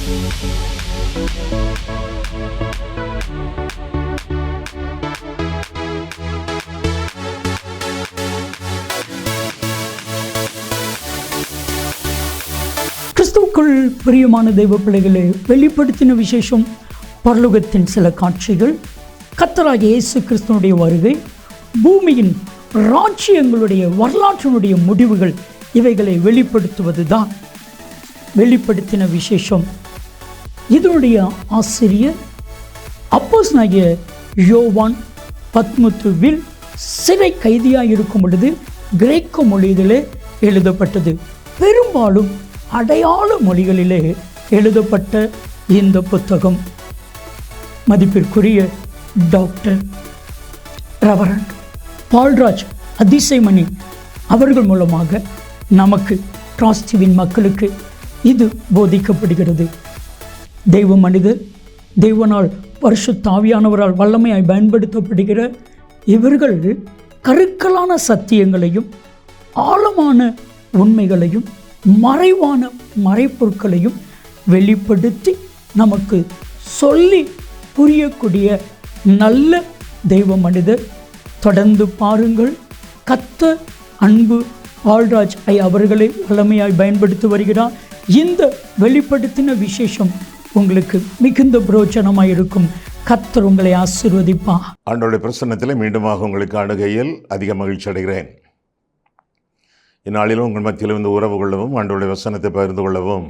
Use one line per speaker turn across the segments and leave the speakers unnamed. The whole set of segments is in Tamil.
கிறிஸ்துவுக்குள் பிரியமான தெய்வ பிள்ளைகளை வெளிப்படுத்தின விசேஷம் பரலோகத்தின் சில காட்சிகள், கர்த்தராகிய இயேசு கிறிஸ்துவனுடைய வருகை, பூமியின் ராஜ்யங்களுடைய வரலாற்றினுடைய முடிவுகள், இவைகளை வெளிப்படுத்துவது தான் வெளிப்படுத்தின விசேஷம். இதனுடைய ஆசிரியர் அப்போஸ்தலனாகிய யோவான் பத்மத்துவில் சிறை கைதியாக இருக்கும் பொழுது கிரேக்க மொழியிலே எழுதப்பட்டது. பெரும்பாலும் அடையாள மொழிகளிலே எழுதப்பட்ட இந்த புத்தகம் மதிப்பிற்குரிய டாக்டர் ரெவரண்ட் பால்ராஜ் அதிசயமணி அவர்கள் மூலமாக நமக்கு டிராஸ்டிவின் மக்களுக்கு இது போதிக்கப்படுகிறது. தெய்வ மனிதர், தெய்வனால் பரிசுத்த ஆவியானவரால் வல்லமையாய் பயன்படுத்தப்படுகிற இவர்கள் கருக்கலான சத்தியங்களையும் ஆழமான உண்மைகளையும் மறைவான மறைப்பொருட்களையும் வெளிப்படுத்தி நமக்கு சொல்லி புரியக்கூடிய நல்ல தெய்வ மனிதர். தொடர்ந்து பாருங்கள். கர்த்தர் அன்பு பால்ராஜ் அவர்களை வல்லமையாய் பயன்படுத்தி வருகிறார். இந்த வெளிப்படுத்தின விசேஷம் உங்களுக்கு மிகுந்த பிரயோஜனமாக இருக்கும். கர்த்தர் உங்களை ஆசீர்வதிப்பா.
ஆண்டவருடைய பிரசன்னத்தில் மீண்டுமாக உங்களுக்கு அணுகையில் அதிக மகிழ்ச்சி அடைகிறேன். இந்நாளிலும் உங்கள் மத்தியில் வந்து உறவு கொள்ளவும் ஆண்டவருடைய வசனத்தை பகிர்ந்து கொள்ளவும்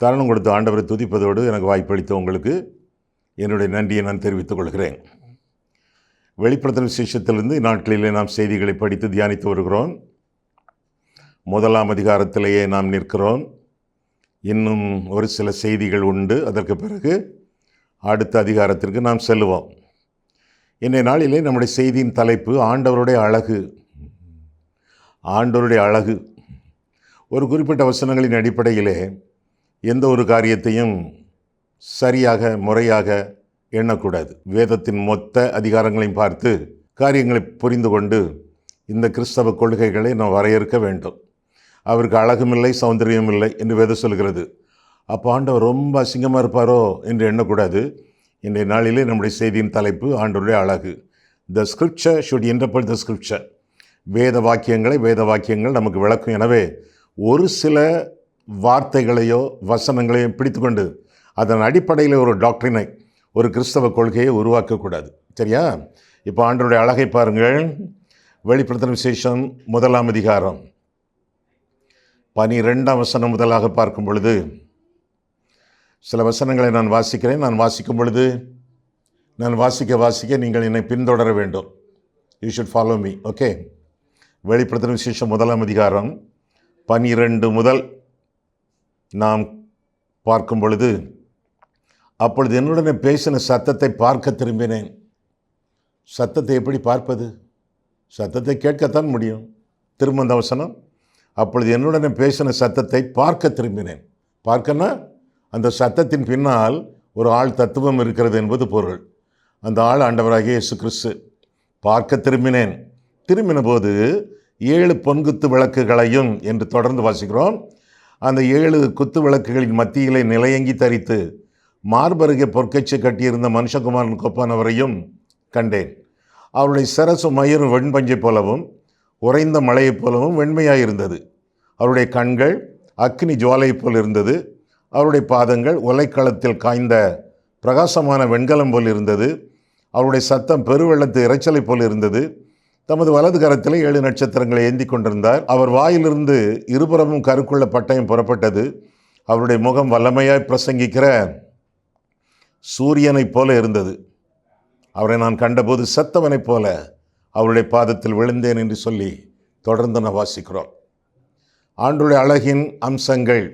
தருணம் கொடுத்து ஆண்டவரை துதிப்பதோடு எனக்கு வாய்ப்பளித்த உங்களுக்கு என்னுடைய நன்றியை நான் தெரிவித்துக் கொள்கிறேன். வெளிப்படுத்தின விசேஷத்திலிருந்து இந்நாட்களிலே நாம் செய்திகளை படித்து தியானித்து வருகிறோம். முதலாம் அதிகாரத்திலேயே நாம் நிற்கிறோம். இன்னும் ஒரு சில செய்திகள் உண்டு. அதற்கு பிறகு அடுத்த அதிகாரத்திற்கு நாம் செல்லுவோம். இன்றைய நாளிலே நம்முடைய செய்தியின் தலைப்பு ஆண்டவருடைய அழகு. ஆண்டவருடைய அழகு. ஒரு குறிப்பிட்ட வசனங்களின் அடிப்படையிலே எந்த ஒரு காரியத்தையும் சரியாக முறையாக எண்ணக்கூடாது. வேதத்தின் மொத்த அதிகாரங்களையும் பார்த்து காரியங்களை புரிந்து கொண்டு இந்த கிறிஸ்தவ கொள்கைகளை நாம் வரையறுக்க வேண்டும். அவருக்கு அழகும் இல்லை, சௌந்தரியம் இல்லை என்று வேதம் சொல்கிறது. அப்போ ஆண்டவர் ரொம்ப அசிங்கமாக இருப்பாரோ என்று எண்ணக்கூடாது. இன்றைய நாளிலே நம்முடைய செய்தியின் தலைப்பு ஆண்டவருடைய அழகு. த scripture should interpret the scripture. வேத வாக்கியங்கள் நமக்கு விளக்கும். எனவே ஒரு சில வார்த்தைகளையோ வசனங்களையோ பிடித்துக்கொண்டு அதன் அடிப்படையில் ஒரு டாக்டரினை, ஒரு கிறிஸ்தவ கொள்கையை உருவாக்கக்கூடாது. சரியா? இப்போ ஆண்டவருடைய அழகை பாருங்கள். வெளிப்படுத்தின விசேஷம் முதலாம் அதிகாரம் 12ஆம் வசனம் முதலாக பார்க்கும் பொழுது சில வசனங்களை நான் வாசிக்கிறேன். நான் வாசிக்கும் பொழுது நான் வாசிக்க நீங்கள் என்னை பின்தொடர வேண்டும். You should follow me. Okay. வெளிப்படுத்தின விசேஷம் முதலாம் அதிகாரம் 12 முதல் நாம் பார்க்கும் பொழுது, அப்பொழுது என்னுடனே பேசின சத்தத்தை பார்க்க திரும்பினேன். சத்தத்தை எப்படி பார்ப்பது? சத்தத்தை கேட்கத்தான் முடியும். திரும்ப அந்த வசனம், அப்பொழுது என்னுடனே பேசின சத்தத்தை பார்க்க திரும்பினேன். பார்க்கன்னா அந்த சத்தத்தின் பின்னால் ஒரு ஆள் தத்துவம் இருக்கிறது என்பது பொருள். அந்த ஆள் ஆண்டவராகிய இயேசு கிறிஸ்து. பார்க்க திரும்பினேன். திரும்பின போது 7 பொன்குத்து விளக்குகளையும் என்று தொடர்ந்து வாசிக்கிறோம். அந்த 7 குத்து விளக்குகளின் மத்தியிலே நிலையங்கி தரித்து மார்பருகே பொற்கச்சை கட்டியிருந்த மனுஷகுமாரன் கொப்பானவரையும் கண்டேன். அவருடைய சிரசு மயிரும் வெண்பஞ்சை போலவும் உறைந்த மழையைப் போலவும் வெண்மையாயிருந்தது. அவருடைய கண்கள் அக்னி ஜுவாலையைப் போல் இருந்தது. அவருடைய பாதங்கள் உலைக்களத்தில் காய்ந்த பிரகாசமான வெண்கலம் போல் இருந்தது. அவருடைய சத்தம் பெருவெள்ளத்து இறைச்சலைப் போல் இருந்தது. தமது வலது கரத்தில் 7 நட்சத்திரங்களை ஏந்தி கொண்டிருந்தார். அவர் வாயிலிருந்து இருபுறமும் கருக்குள்ள பட்டயம் புறப்பட்டது. அவருடைய முகம் வல்லமையாய் பிரசங்கிக்கிற சூரியனைப் போல இருந்தது. அவரை நான் கண்டபோது செத்தவனைப் போல அவருடைய பாதத்தில் விழுந்தேன் என்று சொல்லி தொடர்ந்து நான் வாசிக்கிறோம். ஆண்டவருடைய அழகின் அம்சங்கள்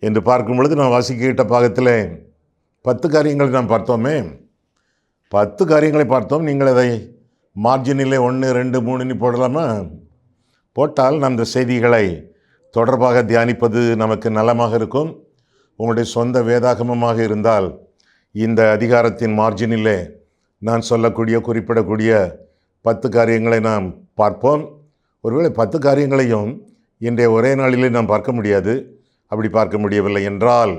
என்று பார்க்கும் பொழுது நான் வாசிக்கிட்ட பாகத்தில் 10 காரியங்களை நாம் பார்த்தோமே. 10 காரியங்களை பார்த்தோம். நீங்கள் அதை மார்ஜினிலே 1, 2, 3 போடலாமா? போட்டால் நம் இந்த செய்திகளை தொடர்பாக தியானிப்பது நமக்கு நலமாக இருக்கும். உங்களுடைய சொந்த வேதாகமமாக இருந்தால் இந்த அதிகாரத்தின் மார்ஜினிலே நான் சொல்லக்கூடிய குறிப்பிடக்கூடிய 10 காரியங்களை நாம் பார்ப்போம். ஒருவேளை 10 காரியங்களையும் இன்றைய ஒரே நாளிலே நாம் பார்க்க முடியாது. அப்படி பார்க்க முடியவில்லை என்றால்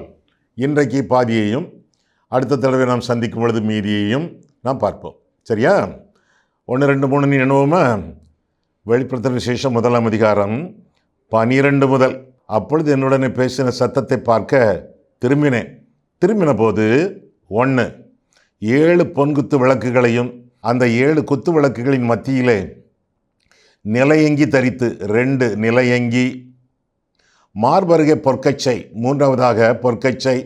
இன்றைக்கு பாதியையும் அடுத்த தடவை நாம் சந்திக்கும் பொழுது மீதியையும் நாம் பார்ப்போம். சரியா? 1, 2, 3 எண்ணுவோமா? வெளிப்படுத்தின விசேஷம் 1ஆம் அதிகாரம் 12 முதல். அப்பொழுது என்னுடனே பேசின சத்தத்தை பார்க்க திரும்பினேன். திரும்பின போது 1, 7 பொன்குத்து விளக்குகளையும் அந்த 7 குத்து விளக்குகளின் மத்தியிலே நிலையங்கி தரித்து 2 நிலையங்கி, மார்பருகே பொற்கச்சை, 3வதாக பொற்கச்சை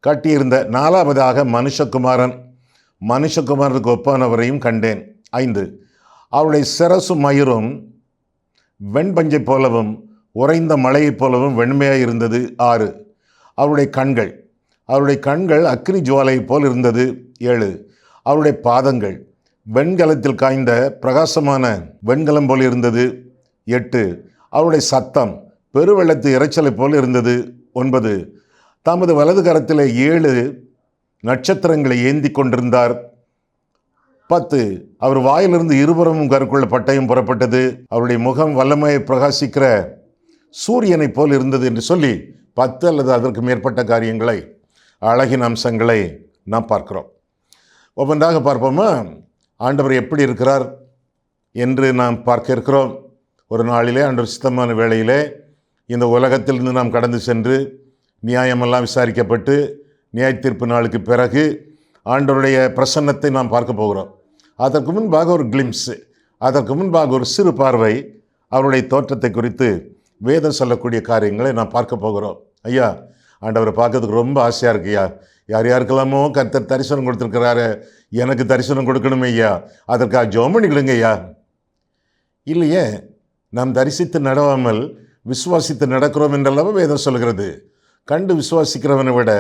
கட்டியிருந்த, 4வதாக மனுஷகுமாரனுக்கு ஒப்பானவரையும் கண்டேன். 5, அவருடைய சிரசு மயிரும் வெண்பஞ்சை போலவும் உறைந்த மலையைப் போலவும் வெண்மையாக இருந்தது. 6, அவருடைய கண்கள் அக்கினி ஜுவாலையைப் போல் இருந்தது. 7, அவருடைய பாதங்கள் வெண்கலத்தில் காய்ந்த பிரகாசமான வெண்கலம் போல் இருந்தது. 8, அவருடைய சத்தம் பெருவெள்ளத்து இரைச்சலைப் போல் இருந்தது. 9, தமது வலது கரத்திலே 7 நட்சத்திரங்களை ஏந்தி கொண்டிருந்தார். 10, அவர் வாயிலிருந்து இருபுறமும் கருக்குள்ள பட்டயம் புறப்பட்டது. அவருடைய முகம் வல்லமையை பிரகாசிக்கிற சூரியனைப் போல் இருந்தது என்று சொல்லி 10 அல்லது அதற்கு மேற்பட்ட காரியங்களை, அழகின் அம்சங்களை நாம் பார்க்கிறோம். ஒவ்வொன்றாக பார்ப்போமா? ஆண்டவர் எப்படி இருக்கிறார் என்று நாம் பார்க்க இருக்கிறோம். ஒரு நாளிலே ஆண்டவர் சித்தமான வேளையிலே இந்த உலகத்திலிருந்து நாம் கடந்து சென்று நியாயமெல்லாம் விசாரிக்கப்பட்டு நியாய தீர்ப்பு நாளுக்கு பிறகு ஆண்டவருடைய பிரசன்னத்தை நாம் பார்க்க போகிறோம். அதற்கு முன்பாக ஒரு கிளிம்ஸு, அதற்கு முன்பாக ஒரு சிறு பார்வை அவருடைய தோற்றத்தை குறித்து வேதம் சொல்லக்கூடிய காரியங்களை நாம் பார்க்க போகிறோம். ஐயா, ஆண்டவரை பார்க்கறதுக்கு ரொம்ப ஆசையாக இருக்குய்யா. யார் யாருக்கெல்லாமோ கர்த்தர் தரிசனம் கொடுத்துருக்கிறாரு, எனக்கு தரிசனம் கொடுக்கணுமே ஐயா, அதற்காக ஜெபம் பண்ணிக்கிடுங்க ஐயா. இல்லையே, நாம் தரிசித்து நடவாமல் விசுவாசித்து நடக்கிறோம் என்றல்லவா வேதம் சொல்கிறது. கண்டு விசுவாசிக்கிறவனை விட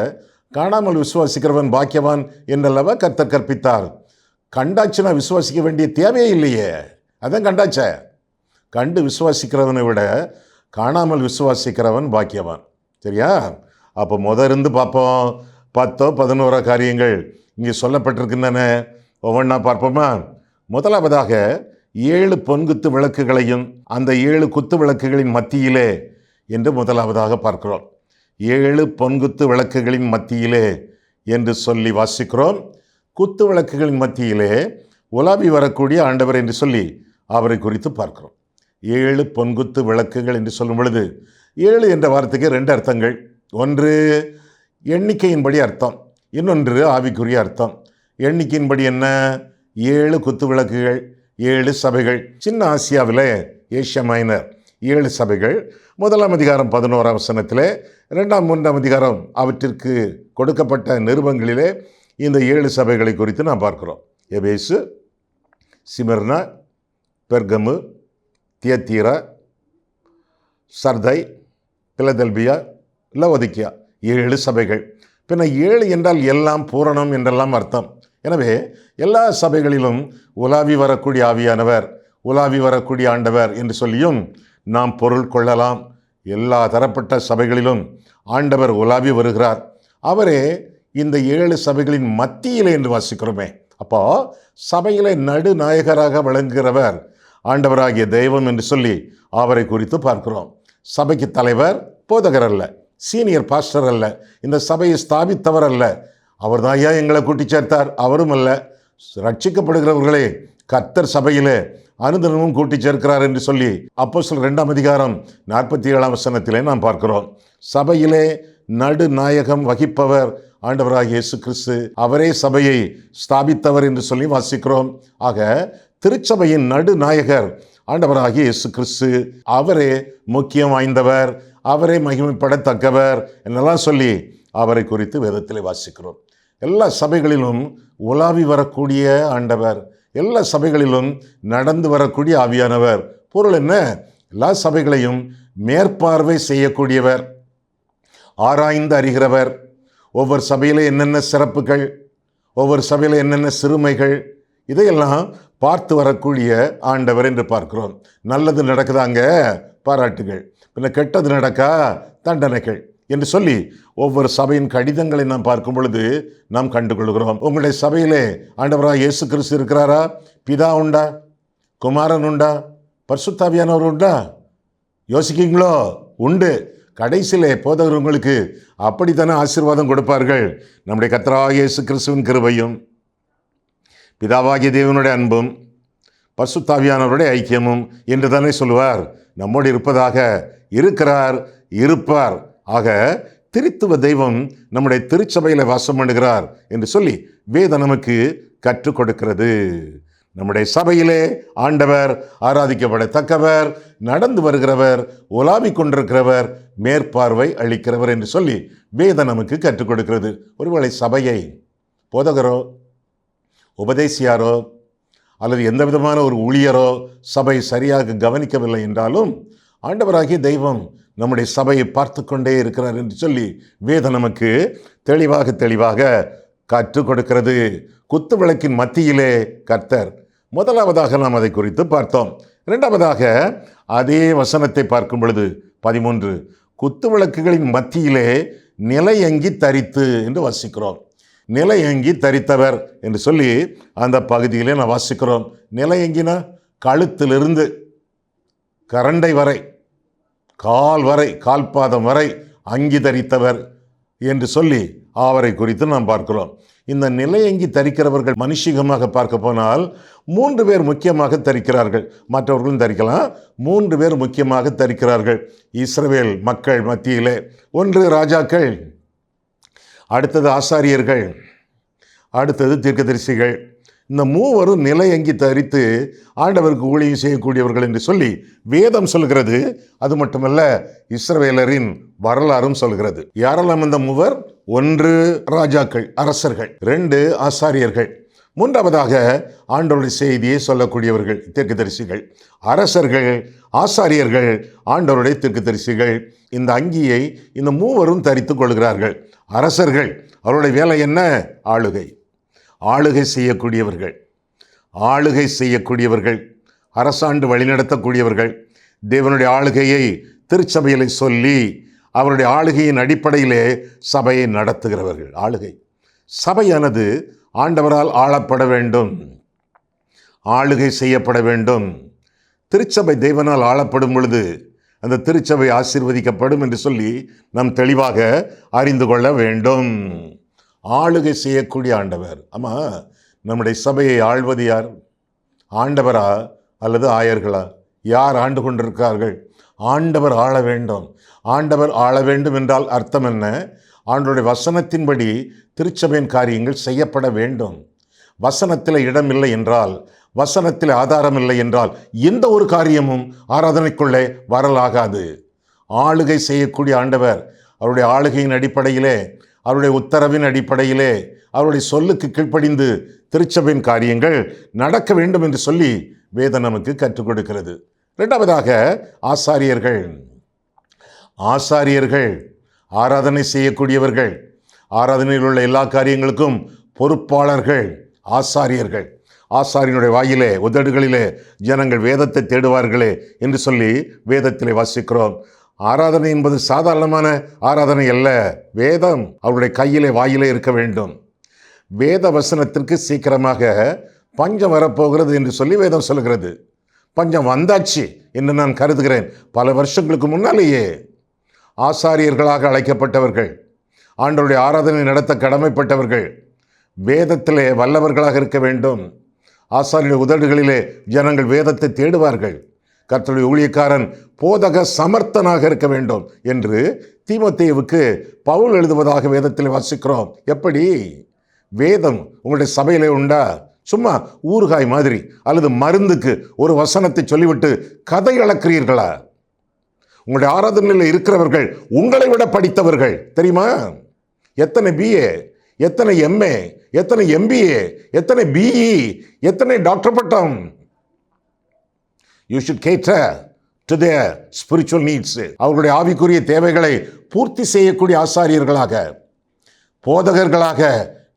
காணாமல் விசுவாசிக்கிறவன் பாக்கியவான் என்றல்லவா கர்த்தர் கற்பித்தார். கண்டாச்சுன்னா விசுவாசிக்க வேண்டிய தேவையே இல்லையே, அதான் கண்டாச்ச. கண்டு விசுவாசிக்கிறவனை விட காணாமல் விசுவாசிக்கிறவன் பாக்கியவான். சரியா? அப்போ இருந்து பார்ப்போம். 10 11 காரியங்கள் இங்கே சொல்லப்பட்டிருக்கின்றன. ஒவ்வொன்றா பார்ப்போமா? முதலாவதாக 7 பொன்குத்து விளக்குகளையும் அந்த 7 குத்து விளக்குகளின் மத்தியிலே என்று முதலாவதாக பார்க்கிறோம். 7 பொன்குத்து விளக்குகளின் மத்தியிலே என்று சொல்லி வாசிக்கிறோம். குத்து விளக்குகளின் மத்தியிலே உலாவி வரக்கூடிய ஆண்டவர் என்று சொல்லி அவரை குறித்து பார்க்கிறோம். 7 பொன்குத்து விளக்குகள் என்று சொல்லும் பொழுது 7 என்ற வார்த்தைக்கு 2 அர்த்தங்கள். ஒன்று எண்ணிக்கையின்படி அர்த்தம், இன்னொன்று ஆவிக்குரிய அர்த்தம். எண்ணிக்கையின்படி என்ன? 7 குத்து விளக்குகள், 7 சபைகள். சின்ன ஆசியாவில் ஏசியா மைனர் 7 சபைகள். 1ஆம் அதிகாரம் 11ஆம் வசனத்திலே, 2ஆம் 3ஆம் அதிகாரம் அவற்றிற்கு கொடுக்கப்பட்ட நிருபங்களிலே இந்த 7 சபைகளை குறித்து நாம் பார்க்கிறோம். எபேசு, சிமிர்னா, பெர்கமு, தியத்தீரா, சர்தை, பிலதெல்பியா, லவோதிக்கியா, 7 சபைகள். பின்ன 7 என்றால் எல்லாம் பூரணம் என்றெல்லாம் அர்த்தம். எனவே எல்லா சபைகளிலும் உலாவி வரக்கூடிய ஆவியானவர், உலாவி வரக்கூடிய ஆண்டவர் என்று சொல்லியும் நாம் பொருள் கொள்ளலாம். எல்லா தரப்பட்ட சபைகளிலும் ஆண்டவர் உலாவி வருகிறார். அவரே இந்த 7 சபைகளின் மத்தியிலே என்று வாசிக்கிறோமே. அப்போ சபையிலே நடுநாயகராக விளங்குகிறவர் ஆண்டவராகிய தெய்வம் என்று சொல்லி அவரை குறித்து பார்க்கிறோம். சபைக்கு தலைவர் போதகர் அல்ல, சீனியர் பாஸ்டர் அல்ல, இந்த சபையை ஸ்தாபித்தவர் அல்ல. அவர் தான் ஐயா எங்களை கூட்டி சேர்த்தார், அவரும் அல்ல. ரட்சிக்கப்படுகிறவர்களே கர்த்தர் சபையிலே அனுதினமும் கூட்டி சேர்க்கிறார் என்று சொல்லி அப்போஸ்தலர் 2ஆம் அதிகாரம் 47ஆம் வசனத்திலே நாம் பார்க்கிறோம். சபையிலே நடுநாயகம் வகிப்பவர் ஆண்டவராகிய இயேசு கிறிஸ்து, அவரே சபையை ஸ்தாபித்தவர் என்று சொல்லி வாசிக்கிறோம். ஆக திருச்சபையின் நடுநாயகர் ஆண்டவராகிய இயேசு கிறிஸ்து, அவரே முக்கியம் வாய்ந்தவர், அவரே மகிமைப்படத்தக்கவர் என்னெல்லாம் சொல்லி அவரை குறித்து வேதத்திலே வாசிக்கிறோம். எல்லா சபைகளிலும் உலாவி வரக்கூடிய ஆண்டவர், எல்லா சபைகளிலும் நடந்து வரக்கூடிய ஆவியானவர். பொருள் என்ன? எல்லா சபைகளையும் மேற்பார்வை செய்யக்கூடியவர், ஆராய்ந்து அறிகிறவர். ஒவ்வொரு சபையில் என்னென்ன சிறப்புகள், ஒவ்வொரு சபையில் என்னென்ன சிறுமைகள், இதையெல்லாம் பார்த்து வரக்கூடிய ஆண்டவர் என்று பார்க்கிறோம். நல்லது நடக்குதாங்க, பாராட்டுகள். பின்ன கெட்டது நடக்கா, தண்டனைகள் என்று சொல்லி ஒவ்வொரு சபையின் கடிதங்களை நாம் பார்க்கும் பொழுது நாம் கண்டுகொள்கிறோம். உங்களுடைய சபையிலே ஆண்டவராக இயேசு கிறிஸ்து இருக்கிறாரா? பிதா உண்டா? குமாரன் உண்டா? பரிசுத்த ஆவியானவர் உண்டா? யோசிக்கீங்களோ? உண்டு. கடைசியிலே போதகர் உங்களுக்கு அப்படித்தானே ஆசீர்வாதம் கொடுப்பார்கள். நம்முடைய கர்த்தராகிய இயேசு கிறிஸ்துவின் கிருபையும் பிதாவாகிய தேவனுடைய அன்பும் பரிசுத்தாவியானவருடைய ஐக்கியமும் என்று தானே சொல்லுவார். நம்மோடு இருப்பதாக இருக்கிறார், இருப்பார். ஆக திருத்துவ தெய்வம் நம்முடைய திருச்சபையில் வாசம் பண்ணுகிறார் என்று சொல்லி வேதம் நமக்கு கற்றுக் கொடுக்கிறது. நம்முடைய சபையிலே ஆண்டவர் ஆராதிக்கப்படத்தக்கவர், நடந்து வருகிறவர், உலாவிக் கொண்டிருக்கிறவர், மேற்பார்வை அளிக்கிறவர் என்று சொல்லி வேதம் நமக்கு கற்றுக் கொடுக்கிறது. ஒருவேளை சபையை போதகரோ உபதேசியாரோ அல்லது எந்த விதமான ஒரு ஊழியரோ சபை சரியாக கவனிக்கவில்லை என்றாலும் ஆண்டவராகிய தெய்வம் நம்முடைய சபையை பார்த்து கொண்டே இருக்கிறார் என்று சொல்லி வேதம் நமக்கு தெளிவாக கற்றுக் கொடுக்கிறது. குத்து விளக்கின் மத்தியிலே கர்த்தர். முதலாவதாக நாம் அதை குறித்து பார்த்தோம். இரண்டாவதாக அதே வசனத்தை பார்க்கும் பொழுது 13 குத்து விளக்குகளின் மத்தியிலே நிலையங்கி தரித்து என்று வாசிக்கிறோம். நிலையங்கி தரித்தவர் என்று சொல்லி அந்த பகுதியிலே நான் வாசிக்கிறோம். நிலையங்கினா கழுத்திலிருந்து கரண்டை வரை, கால் வரை, கால்பாதம் வரை அங்கி தரித்தவர் என்று சொல்லி அவரை குறித்து நாம் பார்க்கிறோம். இந்த நிலையங்கி தரிக்கிறவர்கள் மனுஷிகமாக பார்க்க போனால் 3 பேர் முக்கியமாக தரிக்கிறார்கள். மற்றவர்களும் தரிக்கலாம். 3 பேர் முக்கியமாக தரிக்கிறார்கள் இஸ்ரவேல் மக்கள் மத்தியிலே. ஒன்று ராஜாக்கள், அடுத்தது ஆசாரியர்கள், அடுத்தது தீர்க்கதரிசிகள். இந்த மூவரும் நிலையங்கி தரித்து ஆண்டவருக்கு ஊழியம் செய்யக்கூடியவர்கள் என்று சொல்லி வேதம் சொல்கிறது. அது மட்டுமல்ல, இஸ்ரவேலரின் வரலாறும் சொல்கிறது. யாரெல்லாம் இந்த மூவர்? 1 ராஜாக்கள், அரசர்கள். 2 ஆசாரியர்கள். 3வதாக ஆண்டவருடைய செய்தியை சொல்லக்கூடியவர்கள், தீர்க்கதரிசிகள். அரசர்கள், ஆசாரியர்கள், ஆண்டவருடைய தீர்க்கதரிசிகள். இந்த அங்கியை இந்த மூவரும் தரித்து கொள்கிறார்கள். அரசர்கள், அவருடைய வேலை என்ன? ஆளுகை செய்யக்கூடியவர்கள், அரசாண்டு வழிநடத்தக்கூடியவர்கள், தேவனுடைய ஆளுகையை திருச்சபையிலே சொல்லி அவருடைய ஆளுகையின் அடிப்படையிலே சபையை நடத்துகிறவர்கள். சபையானது ஆண்டவரால் ஆளப்பட வேண்டும், ஆளுகை செய்யப்பட வேண்டும். திருச்சபை தேவனால் ஆளப்படும் பொழுது அந்த திருச்சபை ஆசீர்வதிக்கப்படும் என்று சொல்லி நாம் தெளிவாக அறிந்து கொள்ள வேண்டும். ஆளுகை செய்யக்கூடிய ஆண்டவர். ஆமாம், நம்முடைய சபையை ஆள்வது யார்? ஆண்டவரா அல்லது ஆயர்களா? யார் ஆண்டு கொண்டிருக்கிறார்கள்? ஆண்டவர் ஆள வேண்டும். ஆண்டவர் ஆள வேண்டும் என்றால் அர்த்தம் என்ன? ஆண்டவருடைய வசனத்தின்படி திருச்சபையின் காரியங்கள் செய்யப்பட வேண்டும். வசனத்தில் இடம் இல்லை என்றால், வசனத்தில் ஆதாரம் இல்லை என்றால் எந்த ஒரு காரியமும் ஆராதனைக்குள்ளே வரலாகாது. ஆளுகை செய்யக்கூடிய ஆண்டவர் அவருடைய ஆளுகையின் அடிப்படையிலே, அவருடைய உத்தரவின் அடிப்படையிலே, அவருடைய சொல்லுக்கு கீழ்ப்படிந்து திருச்சபையின் காரியங்கள் நடக்க வேண்டும் என்று சொல்லி வேதம் நமக்கு கற்றுக் கொடுக்கிறது. இரண்டாவதாக ஆசாரியர்கள் ஆராதனை செய்யக்கூடியவர்கள், ஆராதனையில் உள்ள எல்லா காரியங்களுக்கும் பொறுப்பாளர்கள் ஆசாரியர்கள். ஆசாரியனுடைய வாயிலே, உதடுகளிலே ஜனங்கள் வேதத்தை தேடுவார்களே என்று சொல்லி வேதத்திலே வாசிக்கிறோம். ஆராதனை என்பது சாதாரணமான ஆராதனை அல்ல. வேதம் அவருடைய கையிலே, வாயிலே இருக்க வேண்டும். வேத வசனத்திற்கு சீக்கிரமாக பஞ்சம் வரப்போகிறது என்று சொல்லி வேதம் சொல்கிறது. பஞ்சம் வந்தாச்சு என்று நான் கருதுகிறேன். பல வருஷங்களுக்கு முன்னாலேயே ஆசாரியர்களாக அழைக்கப்பட்டவர்கள், ஆண்டவருடைய ஆராதனை நடத்த கடமைப்பட்டவர்கள் வேதத்திலே வல்லவர்களாக இருக்க வேண்டும். ஆசாரிய உதடுகளிலே ஜனங்கள் வேதத்தை தேடுவார்கள். கர்த்தருடைய ஊழியக்காரன் போதக சமர்த்தனாக இருக்க வேண்டும் என்று தீமோத்தேயுவுக்கு பவுல் எழுதுவதாக வேதத்தில் வாசிக்கிறோம். எப்படி? வேதம் உங்களுடைய சபையிலே உண்டா? சும்மா ஊறுகாய் மாதிரி அல்லது மருந்துக்கு ஒரு வசனத்தை சொல்லிவிட்டு கதை அளக்கிறீர்களா? உங்களுடைய ஆராதனையில் இருக்கிறவர்கள் உங்களை விட படித்தவர்கள் தெரியுமா? எத்தனை BA, எத்தனை MA, எத்தனை MBA, எத்தனை BE, எத்தனை டாக்டர் பட்டம். You should cater to their spiritual needs. அவர்களுடைய ஆவிக்குரிய தேவைகளை பூர்த்தி செய்யக்கூடிய ஆசாரியர்களாக, போதகர்களாக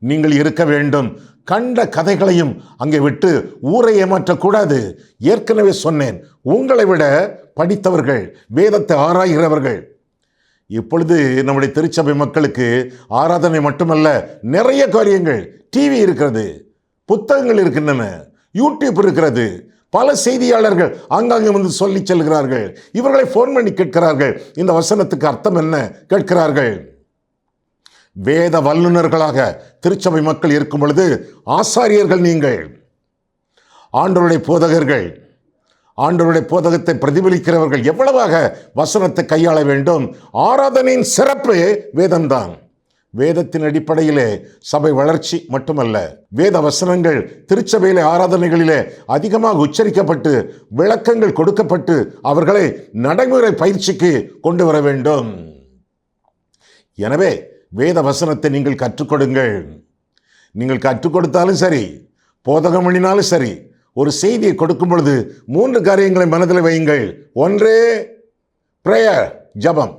நீங்கள் இருக்க வேண்டும். கண்ட கதைகளையும் அங்கே விட்டு ஊரை ஏமாற்றக்கூடாது. ஏற்கனவே சொன்னேன், உங்களை விட படித்தவர்கள், வேதத்தை ஆராய்கிறவர்கள். இப்பொழுது நம்முடைய திருச்சபை மக்களுக்கு ஆராதனை மட்டுமல்ல, நிறைய காரியங்கள். டிவி இருக்கிறது, புத்தகங்கள் இருக்கின்றன, யூடியூப் இருக்கிறது, பல செய்தியாளர்கள் ஆங்காங்கே வந்து சொல்லி செல்கிறார்கள். இவர்களை ஃபோன் பண்ணி கேட்கிறார்கள், இந்த வசனத்துக்கு அர்த்தம் என்ன கேட்கிறார்கள். வேத வல்லுநர்களாக திருச்சபை மக்கள் இருக்கும் பொழுது ஆசாரியர்கள் நீங்கள், ஆண்டவருடைய போதகர்கள், ஆண்டவருடைய போதகத்தை பிரதிபலிக்கிறவர்கள் எவ்வளவாக வசனத்தை கையாள வேண்டும். ஆராதனையின் சிறப்பு வேதம்தான். வேதத்தின் அடிப்படையிலே சபை வளர்ச்சி மட்டுமல்ல, வேத வசனங்கள் திருச்சபையிலே ஆராதனைகளிலே அதிகமாக உச்சரிக்கப்பட்டு விளக்கங்கள் கொடுக்கப்பட்டு அவர்களை நடைமுறை பயிற்சிக்கு கொண்டு வர வேண்டும். எனவே வேத வசனத்தை நீங்கள் கற்றுக் கொடுங்கள். நீங்கள் கற்றுக் கொடுத்தாலும் சரி, போதகம் பண்ணினாலும் சரி, ஒரு செய்தியை கொடுக்கும் பொழுது 3 காரியங்களை மனதில் வையுங்கள். ஒன்றே பிரேயர், ஜபம்.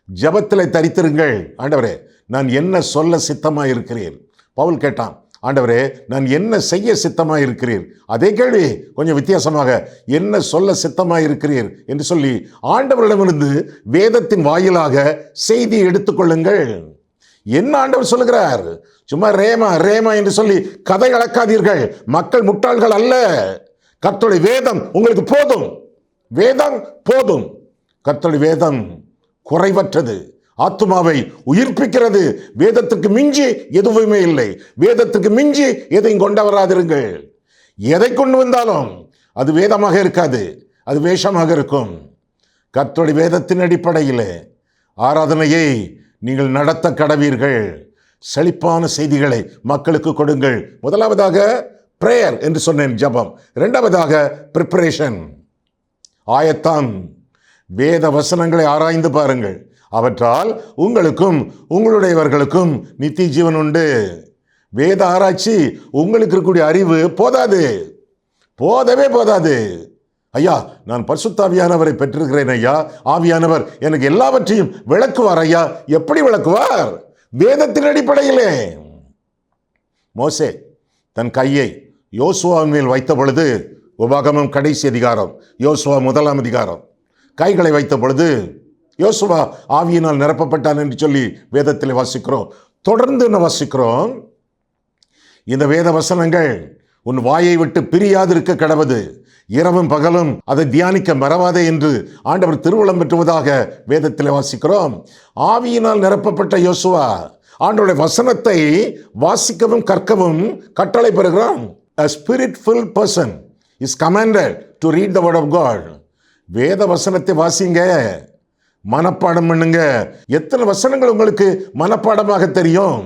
ஜபத்தில் தரித்திருங்கள். ஆண்டவரே, நான் என்ன சொல்ல சித்தமாக இருக்கிறேன். பவுல் கேட்டான், ஆண்டவரே, நான் என்ன செய்ய சித்தமாக இருக்கிறீர். அதே கேள்வி கொஞ்சம் வித்தியாசமாக, என்ன சொல்ல சித்தமாக இருக்கிறீர் என்று சொல்லி ஆண்டவரிடமிருந்து வேதத்தின் வாயிலாக செய்தி எடுத்துக்கொள்ளுங்கள். என்ன ஆண்டவர் சொல்லுகிறார்? சும்மா ரேமா ரேமா என்று சொல்லி கதை அளக்காதீர்கள். மக்கள் முட்டாள்கள் அல்ல. கர்த்தருடைய வேதம் உங்களுக்கு போதும். வேதம் போதும். கர்த்தருடைய வேதம் குறைவற்றது, ஆத்துமாவை உயிர்ப்பிக்கிறது. வேதத்துக்கு மிஞ்சி எதுவுமே இல்லை. வேதத்துக்கு மிஞ்சி எதையும் கொண்டு வராதிருங்கள். எதை கொண்டு வந்தாலும் அது வேதமாக இருக்காது, அது வேஷமாக இருக்கும். கர்த்தருடைய வேதத்தின் அடிப்படையில் ஆராதனையை நீங்கள் நடத்த கடவீர்கள். செழிப்பான செய்திகளை மக்களுக்கு கொடுங்கள். முதலாவதாக பிரேயர் என்று சொன்னேன், ஜபம். இரண்டாவதாக ப்ரிப்பரேஷன், ஆயத்தம். வேத வசனங்களை ஆராய்ந்து பாருங்கள். அவற்றால் உங்களுக்கும் உங்களுடையவர்களுக்கும் நித்திய ஜீவன் உண்டு. வேத ஆராய்ச்சி உங்களுக்கு இருக்கக்கூடிய அறிவு போதாது, போதவே போதாது. ஐயா, நான் பரிசுத்தாவியானவரை பெற்றிருக்கிறேன் ஐயா, ஆவியானவர் எனக்கு எல்லாவற்றையும் விளக்குவார் ஐயா. எப்படி விளக்குவார்? வேதத்தின் அடிப்படையிலே. மோசே தன் கையை யோசுவாவின் மேல் வைத்த பொழுது, உபாகமம் கடைசி அதிகாரம், யோசுவா 1ஆம் அதிகாரம், கைகளை வைத்த பொழுது யோசுவா ஆவியினால் நிரப்பப்பட்டான் என்று சொல்லி வேதத்தில் வாசிக்கிறோம். தொடர்ந்து என்ன வாசிக்கிறோம்? இந்த வேத வசனங்கள் உன் வாயை விட்டு பிரியாது இருக்க கடவது, இரவும் பகலும் அதை தியானிக்க மறவாதே என்று ஆண்டவர் திருவுளம் பெற்றுவதாக வேதத்தில் வாசிக்கிறோம். ஆவியினால் நிரப்பப்பட்ட யோசுவா ஆண்டவருடைய வசனத்தை வாசிக்கவும் கற்கவும் கட்டளை பெறுகிறான். A spirit-filled person is commanded to read the word of God. வேத வசனத்தை வாசிங்க, மனப்பாடம் பண்ணுங்க. எத்தனை வசனங்கள் உங்களுக்கு மனப்பாடமாக தெரியும்?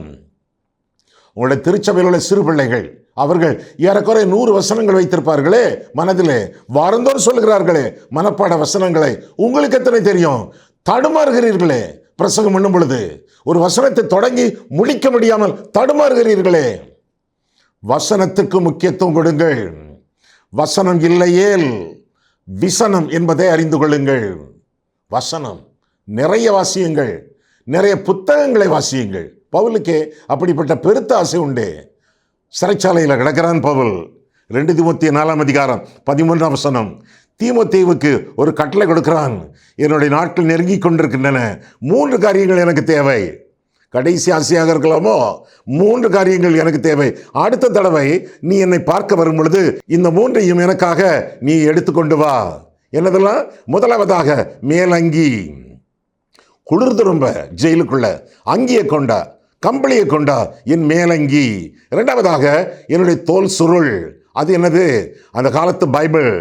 உங்களுடைய திருச்சபையில் உள்ள சிறு பிள்ளைகள், அவர்கள் ஏறக்குறை 100 வசனங்கள் வைத்திருப்பார்களே மனதிலே, வாரந்தோறும் சொல்லுகிறார்களே மனப்பாட வசனங்களை. உங்களுக்கு எத்தனை தெரியும்? தடுமாறுகிறீர்களே பிரசங்கம் பண்ணும் பொழுது. ஒரு வசனத்தை தொடங்கி முடிக்க முடியாமல் தடுமாறுகிறீர்களே. வசனத்துக்கு முக்கியத்துவம் கொடுங்கள். வசனம் இல்லையேல் விசனம் என்பதை அறிந்து கொள்ளுங்கள். வசனம் நிறைய வாசியுங்கள், நிறைய புத்தகங்களை வாசியுங்கள். பவுலுக்கே அப்படிப்பட்ட பெருத்த ஆசை உண்டு. சிறைச்சாலையில் கிடக்கிறான் பவுல். 2 தீமோத்தேயு 4ஆம் அதிகாரம் 13ஆம் வசனம். தீமோத்தேயுவுக்கு ஒரு கட்டளை கொடுக்கிறான். என்னுடைய நாட்கள் நெருங்கி கொண்டிருக்கின்றன, 3 காரியங்கள் எனக்கு தேவை. கடைசி ஆசையாக இருக்கலாமோ, 3 காரியங்கள் எனக்கு தேவை. அடுத்த தடவை நீ என்னை பார்க்க வரும் பொழுது இந்த 3ஐயும் எனக்காக நீ எடுத்துக்கொண்டு வா. என்னதெல்லாம்? முதலாவதாக மேலங்கி, குளிர் திரும்ப ஜெயிலுக்குள்ள அங்கியை கொண்டா, கம்பளியை கொண்டா, என் மேலங்கி. இரண்டாவதாக என்னுடைய தோல் சுருள், அது என்னது? அந்த காலத்து பைபிள்.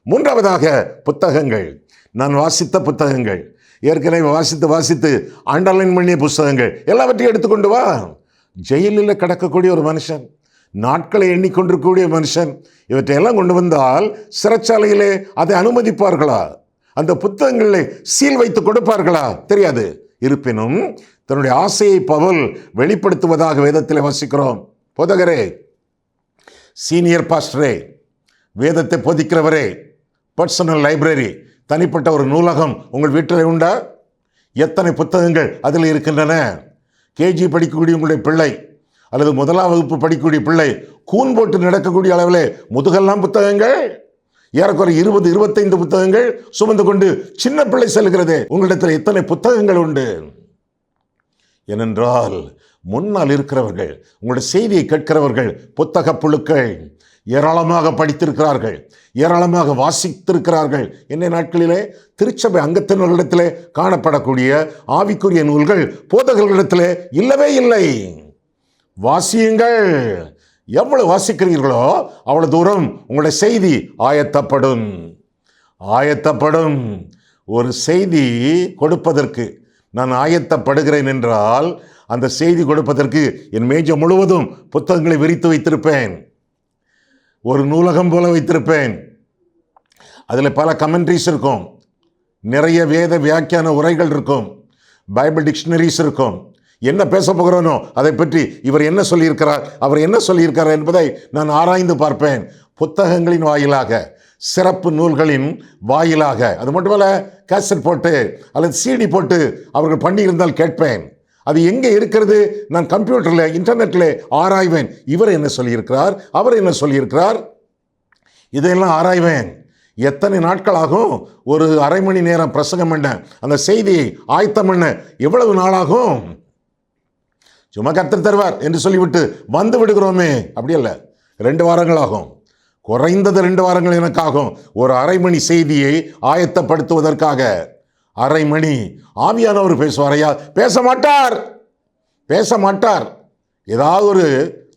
மூன்றாவதாக புத்தகங்கள், நான் வாசித்த புத்தகங்கள், ஏற்கனவே வாசித்து அண்டர்லைன் பண்ணிய புத்தகங்கள் எல்லாவற்றையும் எடுத்துக்கொண்டு வா. ஜெயிலில் கிடக்கக்கூடிய ஒரு மனுஷன், நாட்களை எண்ணிக்கொண்டிருக்கக்கூடிய மனுஷன், இவற்றையெல்லாம் கொண்டு வந்தால் சிறைச்சாலையிலே அதை அனுமதிப்பார்களா? அந்த புத்தகங்களை சீல் வைத்து கொடுப்பார்களா? தெரியாது. இருப்பினும் தன்னுடைய ஆசையை பவுல் வெளிப்படுத்துவதாக வேதத்தில் வாசிக்கிறோம். போதகரே, சீனியர் பாஸ்டரே, வேதத்தை போதிக்கிறவரே, பர்சனல் லைப்ரரி, தனிப்பட்ட ஒரு நூலகம் உங்கள் வீட்டில் உண்டா? எத்தனை புத்தகங்கள் அதில் இருக்கின்றன? கேஜி படிக்கக்கூடிய உங்களுடைய பிள்ளை அல்லது 1ஆம் வகுப்பு படிக்கக்கூடிய பிள்ளை கூன் போட்டு நடக்கக்கூடிய அளவில் முதுகெல்லாம் புத்தகங்கள், ஏறக்குறை 20-25 புத்தகங்கள் சுமந்து கொண்டு சின்ன பிள்ளை செல்கிறது. உங்களிடத்தில் எத்தனை புத்தகங்கள் உண்டு? ஏனென்றால் முன்னால் இருக்கிறவர்கள், உங்களுடைய செய்தியை கேட்கிறவர்கள் புத்தக புழுக்கள். ஏராளமாக படித்திருக்கிறார்கள், ஏராளமாக வாசித்திருக்கிறார்கள். இன்றைய நாட்களிலே திருச்சபை அங்கத்தினரிடத்திலே காணப்படக்கூடிய ஆவிக்குரிய நூல்கள் போதகர்களிடத்திலே இல்லவே இல்லை. வாசியுங்கள். எவ்வளவு வாசிக்கிறீர்களோ அவ்வளவு தூரம் உங்களுடைய செய்தி ஆயத்தப்படும். ஒரு செய்தி கொடுப்பதற்கு நான் ஆயத்தப்படுகிறேன் என்றால் அந்த செய்தி கொடுப்பதற்கு என் மேஜை முழுவதும் புத்தகங்களை விரித்து வைத்திருப்பேன். ஒரு நூலகம் போல வைத்திருப்பேன். அதில் பல கமெண்ட்ரிஸ் இருக்கும், நிறைய வேத வியாக்கியான உரைகள் இருக்கும், பைபிள் டிக்ஷனரிஸ் இருக்கும். என்ன பேச போகிறோனோ அதை பற்றி இவர் என்ன சொல்லியிருக்கிறார், அவர் என்ன சொல்லியிருக்கிறார் என்பதை நான் ஆராய்ந்து பார்ப்பேன். புத்தகங்களின் வாயிலாக, சிறப்பு நூல்களின் வாயிலாக. அது மட்டுமல்ல, கேசட் போட்டு அல்லது சிடி போட்டு அவர்கள் பண்ணியிருந்தால் கேட்பேன். அது எங்கே இருக்கிறது, நான் கம்ப்யூட்டரில் இன்டர்நெட்டில் ஆராய்வேன். இவர் என்ன சொல்லியிருக்கிறார், அவர் என்ன சொல்லியிருக்கிறார், இதையெல்லாம் ஆராய்வேன். எத்தனை நாட்களாகும்? ஒரு அரை மணி நேரம் பிரசங்கம் பண்ண, அந்த செய்தியை ஆயத்தம் பண்ண எவ்வளவு நாளாகும்? சும்மா கர்த்தர் தருவார் என்று சொல்லிவிட்டு வந்து விடுகிறோமே, அப்படி அல்ல. 2 வாரங்கள் ஆகும், குறைந்தது 2 வாரங்கள் எனக்காகும் ஒரு அரை மணி செய்தியை ஆயத்தப்படுத்துவதற்காக. அரை மணி. ஆவியானவர் பேசுவாரையா? பேச மாட்டார். ஏதாவது ஒரு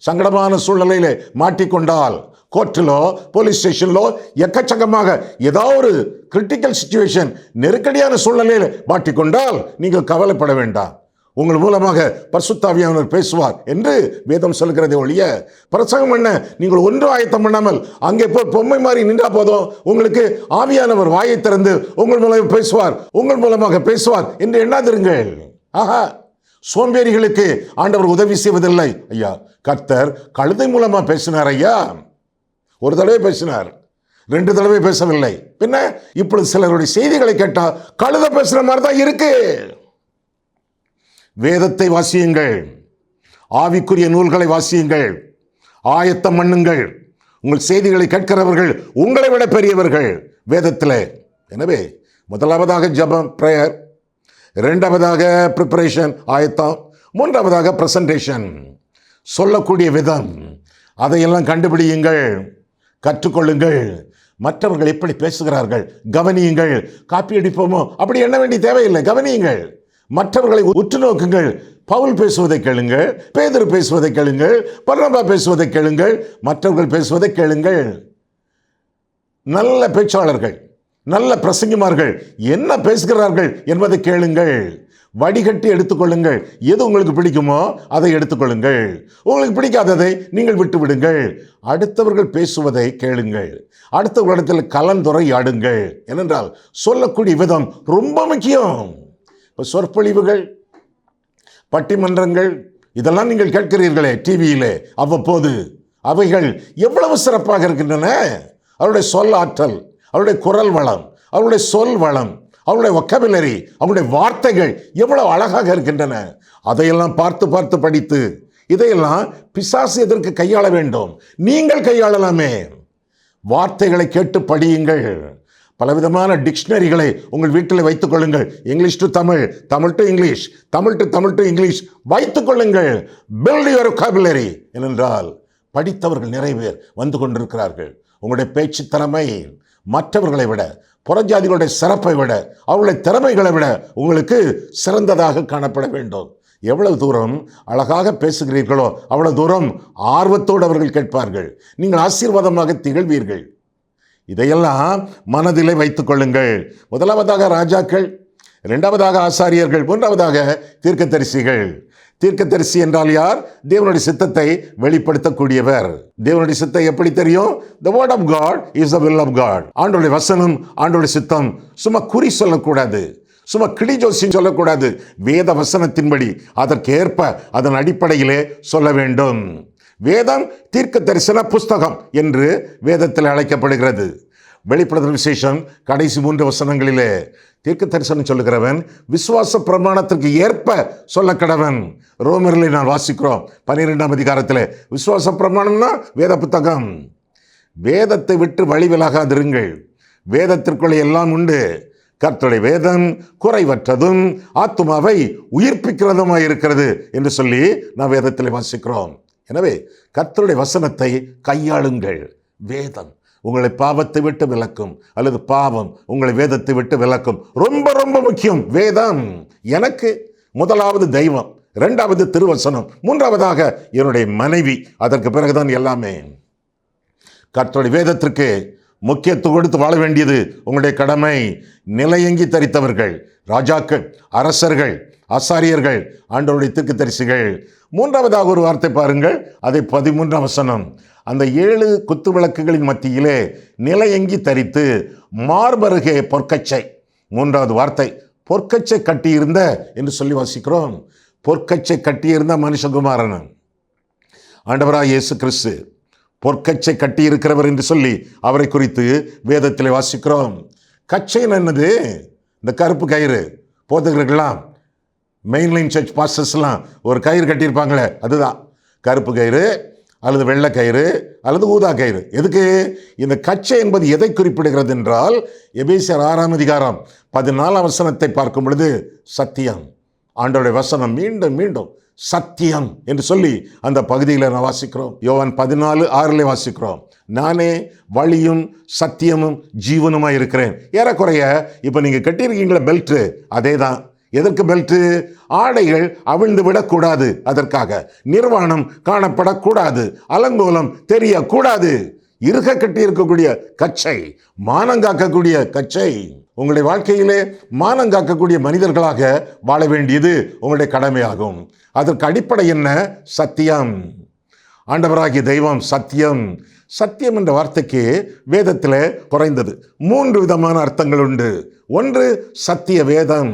சங்கடமான சூழ்நிலையில் மாட்டிக்கொண்டால், கோர்ட்டிலோ போலீஸ் ஸ்டேஷனிலோ எக்கச்சக்கமாக ஏதாவது ஒரு கிரிட்டிக்கல் சிச்சுவேஷன், நெருக்கடியான சூழ்நிலையில் மாட்டிக்கொண்டால் நீங்கள் கவலைப்பட வேண்டாம். உங்கள் மூலமாக பரிசுத்த ஆவியானவர் பேசுவார் என்று வேதம் சொல்கிறதே ஒழிய, பிரசங்கம் பண்ண நீங்கள் ஒன்றும் ஆயத்தம் பண்ணாமல் அங்கே போய் பொம்மை மாதிரி நின்றா போதும், உங்களுக்கு ஆவியானவர் வாயை திறந்து உங்கள் மூலமாக பேசுவார் என்று எண்ணாதிருங்கள். ஆஹா, சோம்பேறிகளுக்கு ஆண்டவர் உதவி செய்வதில்லை. ஐயா, கர்த்தர் கழுதை மூலமா பேசினார். ஐயா, ஒரு தடவை பேசினார், 2 தடவை பேசவில்லை. பின்ன இப்பொழுது சிலருடைய செய்திகளை கேட்டால் கழுதை பேசுற மாதிரி தான் இருக்கு. வேதத்தை வாசியுங்கள், ஆவிக்குரிய நூல்களை வாசியுங்கள், ஆயத்தம் பண்ணுங்கள். உங்கள் செய்திகளை கேட்கிறவர்கள் உங்களை விட பெரியவர்கள் வேதத்தில். எனவே முதலாவதாக ஜெபம், பிரேயர். 2வதாக ப்ரிப்பரேஷன், ஆயத்தம். 3வதாக பிரசன்டேஷன், சொல்லக்கூடிய விதம். அதையெல்லாம் கண்டுபிடியுங்கள், கற்றுக்கொள்ளுங்கள். மற்றவர்கள் எப்படி பேசுகிறார்கள் கவனியுங்கள். காப்பி அடிப்போமோ அப்படி எண்ண வேண்டிய தேவையில்லை, கவனியுங்கள். மற்றவர்களை உற்று நோக்குங்கள். பவுல் பேசுவதை கேளுங்கள், பேதுரு பேசுவதை கேளுங்கள், பர்னபா பேசுவதை கேளுங்கள், மற்றவர்கள் பேசுவதை கேளுங்கள். நல்ல பேச்சாளர்கள், நல்ல பிரசங்கிமார்கள் என்ன பேசுகிறார்கள் என்பதை கேளுங்கள். வடிகட்டி எடுத்துக்கொள்ளுங்கள். எது உங்களுக்கு பிடிக்குமோ அதை எடுத்துக்கொள்ளுங்கள். உங்களுக்கு பிடிக்காததை நீங்கள் விட்டு விடுங்கள். அடுத்தவர்கள் பேசுவதை கேளுங்கள். அடுத்தவர்களிடத்தில் கலந்துரையாடுங்கள். ஏனென்றால் சொல்லக்கூடிய விதம் ரொம்ப முக்கியம். இப்போ சொற்பொழிவுகள், பட்டிமன்றங்கள், இதெல்லாம் நீங்கள் கேட்கிறீர்களே டிவியிலே அவ்வப்போது, அவைகள் எவ்வளவு சிறப்பாக இருக்கின்றன. அவருடைய சொல் ஆற்றல், அவருடைய குரல் வளம், அவருடைய சொல் வளம், அவருடைய வொக்கபுலரி, அவருடைய வார்த்தைகள் எவ்வளவு அழகாக இருக்கின்றன. அதையெல்லாம் பார்த்து படித்து, இதையெல்லாம் பிசாசு எதற்கு கையாள வேண்டும்? நீங்கள் கையாளலாமே. வார்த்தைகளை கேட்டு படியுங்கள். பலவிதமான டிக்ஷனரிகளை உங்கள் வீட்டில் வைத்துக் கொள்ளுங்கள். English to Tamil, Tamil to English, Tamil to English வைத்துக் கொள்ளுங்கள். Build your vocabulary. ஏனென்றால் படித்தவர்கள் நிறைய பேர் வந்து கொண்டிருக்கிறார்கள். உங்களுடைய பேச்சு திறமை மற்றவர்களை விட, புறஜாதிகளுடைய சிறப்பை விட, அவர்களுடைய திறமைகளை விட உங்களுக்கு சிறந்ததாக காணப்பட வேண்டும். எவ்வளவு தூரம் அழகாக பேசுகிறீர்களோ அவ்வளவு தூரம் ஆர்வத்தோடு அவர்கள் கேட்பார்கள். நீங்கள் ஆசீர்வாதமாக திகழ்வீர்கள். இதையெல்லாம் மனதிலே வைத்துக் கொள்ளுங்கள். முதலாவதாக ராஜாக்கள், 2வதாக ஆசாரியர்கள், 3வதாக தீர்க்கதரிசிகள். தீர்க்கதரிசி என்றால் யார்? தேவனுடைய சித்தத்தை வெளிப்படுத்தக்கூடியவர். தேவனுடைய சித்தம் எப்படி தெரியும்? The word of God is the will of God. ஆண்டவருடைய வசனம், ஆண்டவருடைய சித்தம் சும்மா குறி சொல்லக்கூடாது, சும்மா கிளி ஜோசியம் சொல்லக்கூடாது. வேத வசனத்தின்படி அதற்கேற்ப அதன் அடிப்படையிலே சொல்ல வேண்டும். வேதம் தீர்க்க தரிசன புஸ்தகம் என்று வேதத்தில் அழைக்கப்படுகிறது. வெளிப்படுத்தும் விசேஷம் கடைசி 3 வசனங்களிலே தீர்க்க தரிசனம் சொல்லுகிறவன் விசுவாச பிரமாணத்திற்கு ஏற்ப சொல்ல கடவன். ரோமரிலே நான் வாசிக்கிறோம் 12ஆம் அதிகாரத்தில், விசுவாச பிரமாணம்னா வேத புத்தகம். வேதத்தை விட்டு வழி விலகாதிருங்கள். வேதத்திற்குள்ளே எல்லாம் உண்டு. கர்த்தருடைய வேதம் குறைவற்றதும் ஆத்துமாவை உயிர்ப்பிக்கிறதுமாய் இருக்கிறது என்று சொல்லி நான் வேதத்தில் வாசிக்கிறோம். எனவே கர்த்தருடைய வசனத்தை கையாளுங்கள். வேதம் உங்களை பாவத்தை விட்டு விலக்கும், அல்லது பாவம் உங்களை வேதத்தை விட்டு விலக்கும். ரொம்ப ரொம்ப முக்கியம் வேதம். எனக்கு முதலாவது தெய்வம், இரண்டாவது திருவசனம், மூன்றாவதாக என்னுடைய மனைவி, அதற்கு பிறகுதான் எல்லாமே. கர்த்தருடைய வேதத்திற்கு முக்கியத்துவம் கொடுத்து வாழ வேண்டியது உங்களுடைய கடமை. நிலையங்கி தரித்தவர்கள், ராஜாக்கள், அரசர்கள், ஆசாரியர்கள், ஆண்டவருடைய தீர்க்கதரிசிகள். மூன்றாவதாக ஒரு வார்த்தை பாருங்கள், அதை 13ஆம் வசனம். அந்த 7 குத்து விளக்குகளின் மத்தியிலே நிலையங்கி தரித்து மார்பருகே பொற்கச்சை. மூன்றாவது வார்த்தை பொற்கச்சை கட்டியிருந்த என்று சொல்லி வாசிக்கிறோம். பொற்கச்சை கட்டியிருந்த மனுஷகுமாரன் ஆண்டவராக இயேசு கிறிஸ்து பொற்கச்சை கட்டியிருக்கிறவர் என்று சொல்லி அவரை குறித்து வேதத்தில் வாசிக்கிறோம். கச்சைன்னு என்னது? இந்த கருப்பு கயிறு போதகர்கள்லாம், மெயின்லைன் சர்ச் பாஸ்டர்ஸ்லாம் ஒரு கயிறு கட்டியிருப்பாங்களே, அதுதான் கருப்பு கயிறு அல்லது வெள்ளை கயிறு அல்லது ஊதா கயிறு. எதுக்கு? இந்த கச்சை என்பது எதை குறிப்பிடுகிறது என்றால், எபேசியர் 6ஆம் அதிகாரம் 14ஆம் வசனத்தை பார்க்கும் பொழுது சத்தியம். ஆண்டவருடைய வசனம் மீண்டும் மீண்டும் சத்தியம் என்று சொல்லி அந்த பகுதியில் நான் வாசிக்கிறோம். யோவான் 14:6 வாசிக்கிறோம், நானே வழியும் சத்தியமும் ஜீவனுமாய் இருக்கிறேன். ஏறக்குறைய இப்போ நீங்கள் கட்டியிருக்கீங்களா பெல்ட்டு, அதே தான். எதற்கு பெல்ட்டு? ஆடைகள் அவிழ்ந்து விடக்கூடாது, அதற்காக. நிர்வாணம் காணப்படக்கூடாது, அலங்கோலம் தெரியக்கூடாது. இருக கட்டி இருக்கக்கூடிய கச்சை, மானங்காக்கக்கூடிய கச்சை. உங்களுடைய வாழ்க்கையிலே மானங்காக்கக்கூடிய மனிதர்களாக வாழ வேண்டியது உங்களுடைய கடமையாகும். அதற்கு அடிப்படை என்ன? சத்தியம். ஆண்டவராகிய தெய்வம் சத்தியம். சத்தியம் என்ற வார்த்தைக்கு வேதத்தில் குறைந்தது 3 விதமான அர்த்தங்கள் உண்டு. 1 சத்திய வேதம்,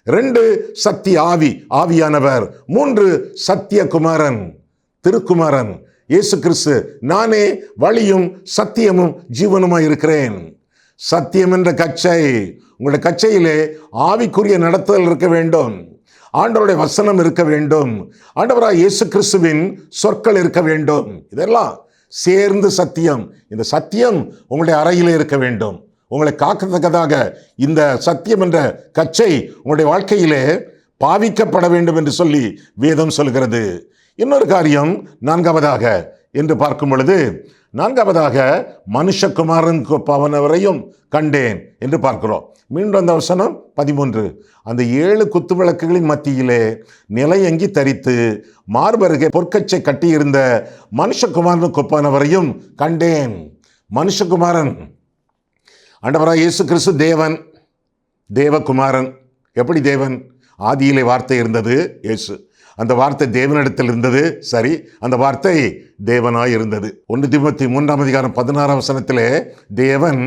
2 சத்திய ஆவி, ஆவியானவர், 3 சத்திய குமாரன், திருக்குமாரன் இயேசு கிறிஸ்து. நானே வழியும் சத்தியமும் ஜீவனுமாய் இருக்கிறேன். சத்தியம் என்ற கச்சை, உங்களுடைய கச்சையிலே ஆவிக்குரிய நடத்துதல் இருக்க வேண்டும், ஆண்டவருடைய வசனம் இருக்க வேண்டும், ஆண்டவராக இயேசு கிறிஸ்துவின் சொற்கள் இருக்க வேண்டும். இதெல்லாம் சேர்ந்து சத்தியம். இந்த சத்தியம் உங்களுடைய அறையிலே இருக்க வேண்டும். உங்களை காக்கத்தக்கதாக இந்த சத்தியம் என்ற கச்சை உங்களுடைய வாழ்க்கையிலே பாவிக்கப்பட வேண்டும் என்று சொல்லி வேதம் சொல்கிறது. இன்னொரு காரியம், 4வதாக என்று பார்க்கும் பொழுது, 4வதாக மனுஷகுமாரன் பவனவரையும் கண்டேன் என்று பார்க்கிறோம். மீண்டும் அந்த வசனம் 13. அந்த 7 குத்து விளக்குகளின் மத்தியிலே நிலையங்கி தரித்து மார்பருகே பொற்கச்சை கட்டியிருந்த மனுஷகுமாரன் கொப்பானவரையும் கண்டேன். மனுஷகுமாரன் ஆண்டவராக இயேசு கிறிஸ்து தேவன், தேவகுமாரன். எப்படி தேவன்? ஆதியிலே வார்த்தை இருந்தது, இயேசு. அந்த வார்த்தை தேவனிடத்தில் இருந்தது, சரி. அந்த வார்த்தை தேவனாய் இருந்தது. 1 தீமோத்தேயு 3ஆம் அதிகாரம் 16ஆம் வசனத்திலே தேவன்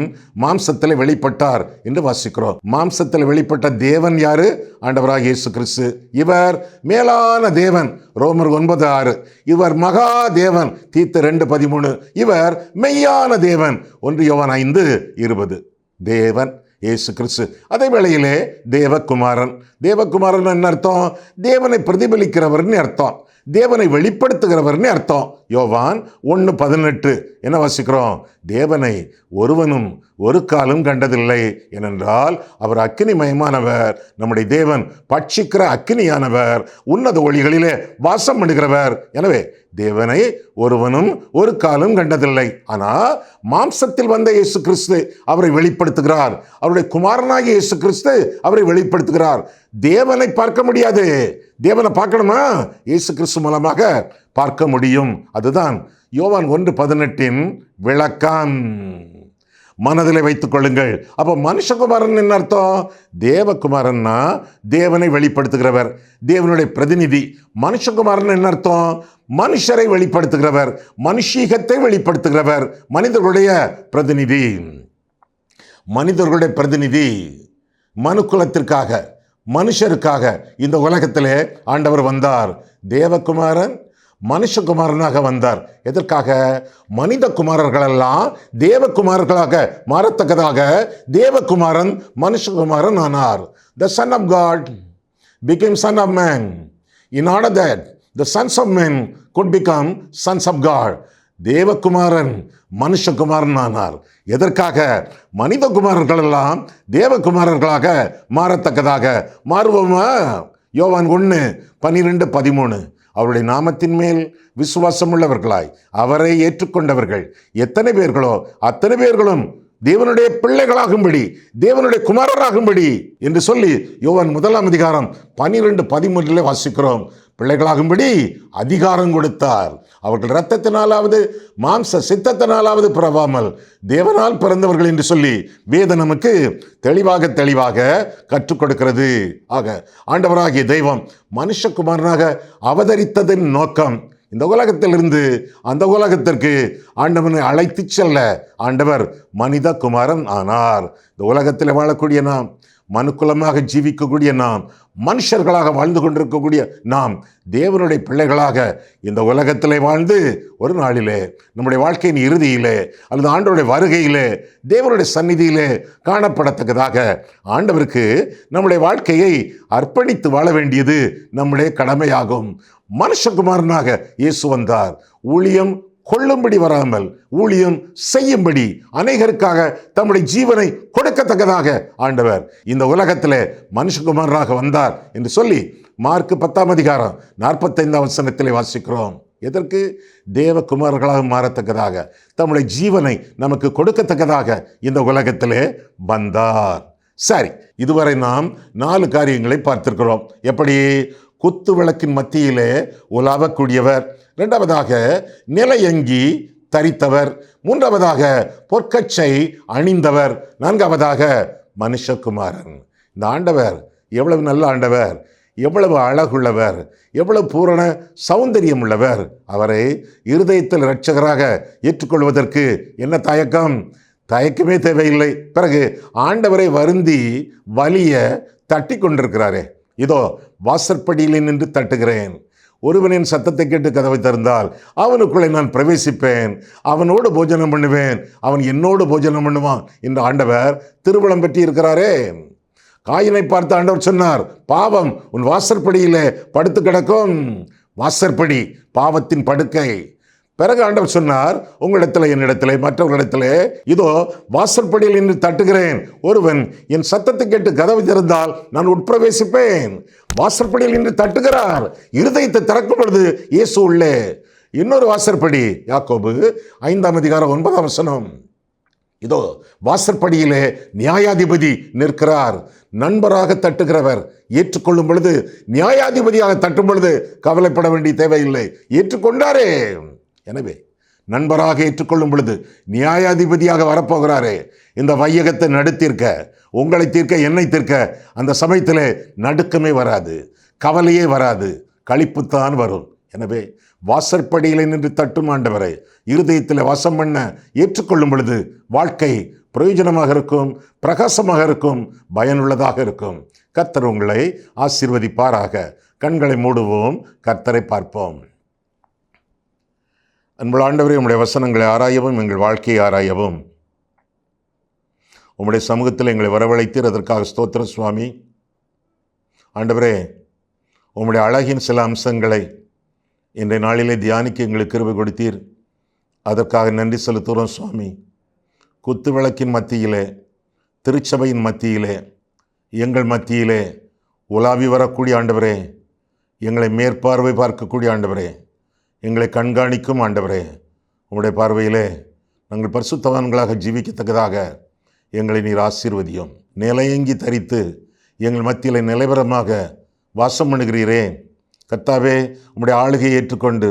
மாம்சத்தில் வெளிப்பட்டார் என்று வாசிக்கிறோம். மாம்சத்தில் வெளிப்பட்ட தேவன் யாரு? ஆண்டவராக இயேசு கிறிஸ்து. இவர் மேலான தேவன், ரோமர் 9:6. இவர் மகா தேவன், தீத்து 2:13. இவர் மெய்யான தேவன், 1 யோவான் 5:20. தேவன் இயேசு கிறிஸ்து. அதே வேளையிலே தேவகுமாரன். தேவகுமாரன் என்ன அர்த்தம்? தேவனை பிரதிபலிக்கிறவர்னு அர்த்தம், தேவனை வெளிப்படுத்துகிறவர்னு அர்த்தம். யோவான் 1:18 என்ன வாசிக்கிறோம்? தேவனை ஒருவனும் ஒரு காலம் கண்டதில்லை, ஏனென்றால் அவர் அக்கினிமயமானவர். நம்முடைய தேவன் பட்சிக்கிற அக்கினியானவர், உன்னத ஒளிகளிலே வாசம் பண்ணுகிறவர். எனவே தேவனை ஒருவனும் ஒரு காலம் கண்டதில்லை. ஆனால் மாம்சத்தில் வந்த இயேசு கிறிஸ்து அவரை வெளிப்படுத்துகிறார். அவருடைய குமாரனாகிய இயேசு கிறிஸ்து அவரை வெளிப்படுத்துகிறார். தேவனை பார்க்க முடியாது. தேவனை பார்க்கணுமா? இயேசு கிறிஸ்து மூலமாக பார்க்க முடியும். அதுதான் யோவான் 1:18 விளக்கம். மனதில் வைத்துக் கொள்ளுங்கள். அப்போ மனுஷகுமாரன் என்ன அர்த்தம்? தேவகுமாரன்னா தேவனை வெளிப்படுத்துகிறவர், தேவனுடைய பிரதிநிதி. மனுஷகுமாரன் என்ன அர்த்தம்? மனுஷரை வெளிப்படுத்துகிறவர், மனுஷீகத்தை வெளிப்படுத்துகிறவர், மனிதர்களுடைய பிரதிநிதி. மனிதர்களுடைய பிரதிநிதி. மனுக்குலத்திற்காக, மனுஷருக்காக இந்த உலகத்திலே ஆண்டவர் வந்தார். தேவகுமாரன் மனுஷகுமாரனாக வந்தார். எதற்காக? மனித குமாரர்களெல்லாம் தேவகுமாரர்களாக மாறத்தக்கதாக தேவகுமாரன் மனுஷகுமாரன் ஆனார். The son of God became son of man in order that the sons of men could become sons of God. தேவகுமாரன் மனுஷகுமாரன் ஆனார். எதற்காக? மனித குமாரர்கள் எல்லாம் தேவகுமாரர்களாக மாறத்தக்கதாக. மாறுவோமா? யோவான் 1:12-13. அவருடைய நாமத்தின் மேல் விசுவாசம் உள்ளவர்களாய் அவரை ஏற்றுக்கொண்டவர்கள் எத்தனை பேர்களோ அத்தனை பேர்களும் தேவனுடைய பிள்ளைகளாகும்படி, தேவனுடைய குமாரராகும்படி என்று சொல்லி யோவான் 1:12-13 வாசிக்கிறோம். பிள்ளைகளாகும்படி அதிகாரம் கொடுத்தார். அவர்கள் இரத்தத்தினாலாவது மாம்ச சித்தத்தினாலாவது பிறவாமல் தேவனால் பிறந்தவர்கள் என்று சொல்லி வேதம் நமக்கு தெளிவாக கற்றுக் கொடுக்கிறது. ஆக ஆண்டவராகிய தெய்வம் மனுஷகுமாரனாக அவதரித்ததின் நோக்கம் இந்த உலகத்திலிருந்து அந்த உலகத்திற்கு ஆண்டவனை அழைத்து செல்ல ஆண்டவர் மனித குமாரன் ஆனார். இந்த உலகத்தில் வாழக்கூடிய நாம், மனுக்குலமாக ஜீவிக்கக்கூடிய நாம், மனுஷர்களாக வாழ்ந்து கொண்டிருக்கக்கூடிய நாம் தேவனுடைய பிள்ளைகளாக இந்த உலகத்திலே வாழ்ந்து ஒரு நாளிலே நம்முடைய வாழ்க்கையின் இறுதியிலே அல்லது ஆண்டவருடைய வருகையிலே தேவனுடைய சந்நிதியிலே காணப்படத்தக்கதாக ஆண்டவருக்கு நம்முடைய வாழ்க்கையை அர்ப்பணித்து வாழ வேண்டியது நம்முடைய கடமையாகும். மனுஷகுமாரனாக இயேசு வந்தார். ஊழியம் கொள்ளும்படி வராமல் ஊழியம் செய்யும்படி அநேகருக்காக தம்முடைய ஜீவனை கொடுக்கத்தக்கதாக ஆண்டவர் இந்த உலகத்திலே மனுஷகுமாரனாக வந்தார் என்று சொல்லி மார்க் 10:45 வாசிக்கிறோம். எதற்கு? தேவகுமாரர்களாக மாறத்தக்கதாக, தம்முடைய ஜீவனை நமக்கு கொடுக்கத்தக்கதாக இந்த உலகத்திலே வந்தார். சரி, இதுவரை நாம் 4 காரியங்களை பார்த்திருக்கிறோம். எப்படி? குத்து விளக்கின் மத்தியிலே உலாவக்கூடியவர், 2வதாக நிலையங்கி தரித்தவர், 3வதாக பொற்கச்சை அணிந்தவர், 4வதாக மனுஷகுமாரன். இந்த ஆண்டவர் எவ்வளவு நல்ல ஆண்டவர், எவ்வளவு அழகுள்ளவர், எவ்வளவு பூரண சௌந்தரியம் உள்ளவர். அவரை இருதயத்தில் இரட்சகராக ஏற்றுக்கொள்வதற்கு என்ன தயக்கம்? தயக்கமே தேவையில்லை. பிறகு ஆண்டவரை வருந்தி வலிய தட்டி கொண்டிருக்கிறாரே, இதோ வாசற்படியிலே நின்று தட்டுகிறேன், ஒருவனின் சத்தத்தை கேட்டு கதவை திறந்தால் அவனுக்குள்ளே நான் பிரவேசிப்பேன், அவனோடு போஜனம் பண்ணுவேன், அவன் என்னோடு போஜனம் பண்ணுவான் என்று ஆண்டவர் திருவுளம் பெற்றி இருக்கிறாரே. காயினை பார்த்து ஆண்டவர் சொன்னார், பாவம் உன் வாசற்படியிலே படுத்து கிடக்கும். வாசற்படி பாவத்தின் படுக்கை. பிறகு ஆண்டவர் சொன்னார், உங்களிடத்தில் என்னிடத்திலே மற்றவர்களிடத்திலே இதோ வாசற்படியில் நின்று தட்டுகிறேன், ஒருவன் என் சத்தத்தை கேட்டு கதவை திறந்தால் நான் உட்பிரவேசிப்பேன். வாசற்படியில் நின்று தட்டுகிறார். இருதயத்தை திறக்கும் பொழுது இயேசு உள்ளே. இன்னொரு வாசற்படி, யாக்கோபு 5:9 இதோ வாசற்படியிலே நியாயாதிபதி நிற்கிறார். நண்பராக தட்டுகிறவர் ஏற்றுக்கொள்ளும் பொழுது, நியாயாதிபதியாக தட்டும் பொழுது கவலைப்பட வேண்டிய தேவையில்லை, ஏற்றுக்கொண்டாரே. எனவே நண்பராக ஏற்றுக்கொள்ளும் பொழுது நியாயாதிபதியாக வரப்போகிறாரே. இந்த வையகத்தை நடுத்தீர்க்க, உங்களை தீர்க்க, என்னை தீர்க்க அந்த சமயத்திலே நடுக்கமே வராது, கவலையே வராது, களிப்புத்தான் வரும். எனவே வாசற்படியிலே நின்று தட்டும் ஆண்டவரை இருதயத்தில் வாசம் பண்ண ஏற்றுக்கொள்ளும் பொழுது வாழ்க்கை பிரயோஜனமாக இருக்கும், பிரகாசமாக இருக்கும், பயனுள்ளதாக இருக்கும். கர்த்தர் உங்களை ஆசீர்வதிப்பாராக. கண்களை மூடுவோம், கர்த்தரை பார்ப்போம். அன்புள்ள ஆண்டவரே, உம்முடைய வசனங்களை ஆராயவும் எங்கள் வாழ்க்கையை ஆராயவும் உம்முடைய சமூகத்தில் எங்களை வரவழைத்தீர். அதற்காக ஸ்தோத்திரம் சுவாமி. ஆண்டவரே, உம்முடைய அழகின் சில அம்சங்களை இன்றைய நாளிலே தியானிக்க எங்களுக்கு கிருபை கொடுத்தீர். அதற்காக நன்றி செலுத்துகிறோம் சுவாமி. குத்து விளக்கின் மத்தியிலே, திருச்சபையின் மத்தியிலே, எங்கள் மத்தியிலே உலாவி வரக்கூடிய ஆண்டவரே, எங்களை மேற்பார்வை பார்க்கக்கூடிய ஆண்டவரே, எங்களை கண்காணிக்கும் ஆண்டவரே, உம்முடைய பார்வையிலே நாங்கள் பரிசுத்தவான்களாக ஜீவிக்கத்தக்கதாக எங்களை நீர் ஆசீர்வதியும். நிலையங்கி தரித்து எங்கள் மத்தியிலே நிலைவரமாக வாசம் பண்ணுகிறீரே கர்த்தாவே. உம்முடைய ஆளுகையை ஏற்றுக்கொண்டு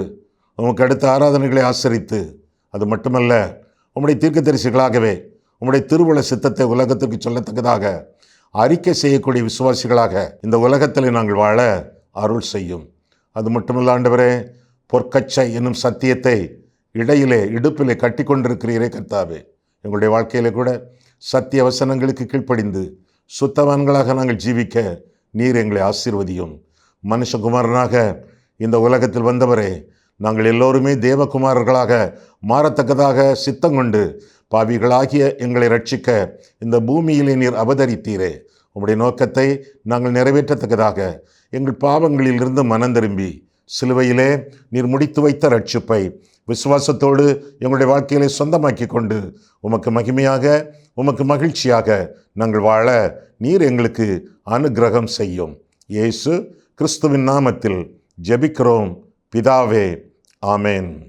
உமக்கு அடுத்த ஆராதனைகளை ஆசரித்து, அது மட்டுமல்ல உம்முடைய தீர்க்கதரிசிகளாகவே உம்முடைய திருவுள சித்தத்தை உலகத்திற்கு சொல்லத்தக்கதாக அறிக்கை செய்யக்கூடிய விசுவாசிகளாக இந்த உலகத்தில் நாங்கள் வாழ அருள் செய்யும். அது மட்டுமல்ல ஆண்டவரே, பொற்கச்சை என்னும் சத்தியத்தை இடையிலே இடுப்பிலே கட்டி கொண்டிருக்கிறீரே கர்த்தாவே. எங்களுடைய வாழ்க்கையிலே கூட சத்திய வசனங்களுக்கு கீழ்ப்படிந்து சுத்தவான்களாக நாங்கள் ஜீவிக்க நீர் எங்களை ஆசீர்வதியும். மனுஷகுமாரனாக இந்த உலகத்தில் வந்தவரே, நாங்கள் எல்லோருமே தேவகுமாரர்களாக மாறத்தக்கதாக சித்தங்கொண்டு பாவிகளாகிய எங்களை ரட்சிக்க இந்த பூமியிலே நீர் அவதரித்தீரே. உம்முடைய நோக்கத்தை நாங்கள் நிறைவேற்றத்தக்கதாக எங்கள் பாவங்களிலிருந்து மனம் திரும்பி சிலுவையிலே நீர் முடித்து வைத்த ரட்சிப்பை விசுவாசத்தோடு எங்களுடைய வாழ்க்கையிலே சொந்தமாக்கி கொண்டு உமக்கு மகிமையாக, உமக்கு மகிழ்ச்சியாக நாங்கள் வாழ நீர் எங்களுக்கு அனுக்கிரகம் செய்யும். இயேசு கிறிஸ்துவின் நாமத்தில் ஜெபிக்கிறோம் பிதாவே. ஆமென்.